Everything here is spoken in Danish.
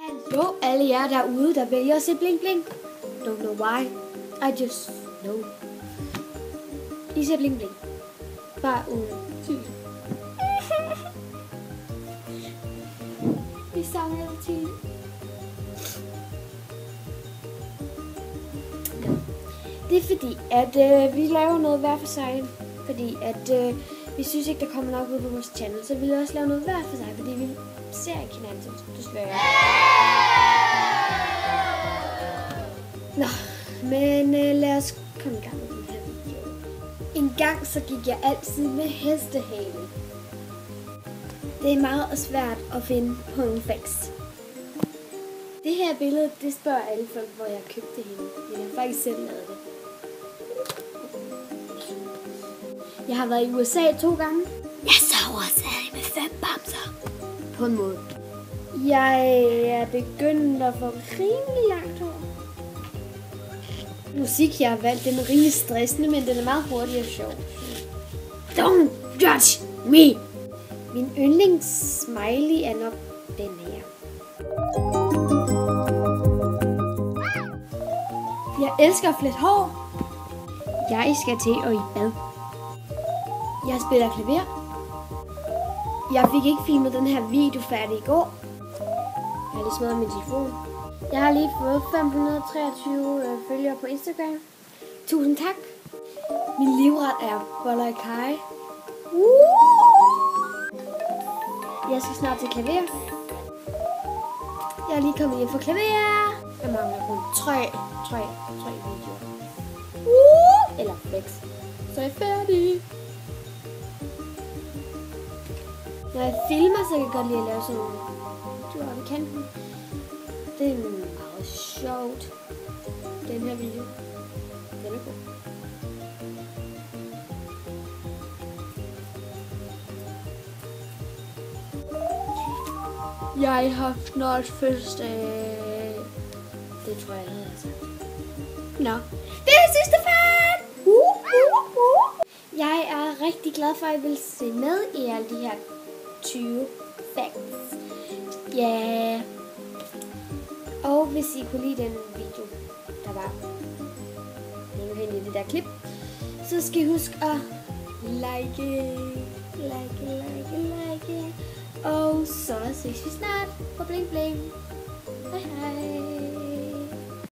Hallo alle jer derude, der vælger at se Bling Bling. Don't know why, I just know. I ser Bling Bling. Bare uden tvivl. Vi savner hele tiden. Det er fordi, at vi laver noget hver for sig. Fordi at vi synes ikke, der kommer nok ud på vores channel. Så vi vil også lave noget hver for sig, fordi vi ser ikke hinanden, desværre. Nå, men lad os komme i gang med den her video. En gang så gik jeg altid med hestehale. Det er meget svært at finde på en facts. Det her billede, det spørger alle folk, hvor jeg købte hende. Jeg har faktisk selv lavet det. Jeg har været i USA 2 gange. Jeg så USA med 5 bamser. På en måde. Jeg er begyndt at få rimelig langt hår. Musik, jeg har valgt, den er rimelig stressende, men den er meget hurtig og sjov. Don't judge me! Min yndlingssmiley er nok den her. Jeg elsker at flette hår. Jeg skal til og i bad. Jeg spiller klaver. Jeg fik ikke filmet den her video færdig i går. Jeg har lige smadret min telefon. Jeg har lige fået 523 følgere på Instagram. Tusind tak. Min livret er boller i kaj. Jeg skal snart til klaver. Jeg er lige kommet hjem fra klaver. Jeg mangler kun 3 videoer. Eller flex. Så er jeg færdig. Når jeg filmer, så kan jeg godt lide at lave sådan nogle videoer oppe i kanten. Det er meget sjovt. Den her video. Den er god. Jeg har snart fødselsdag. Det tror jeg, jeg har sagt. Nå. Det er sidste fan! Jeg er rigtig glad for, at I vil se med i alle de her 20 facts. Ja. Yeah. Og hvis I kunne lide den video, der var hen i det der klip, så skal I huske at like. Og så ses vi snart på Bling Bling. Hej hej.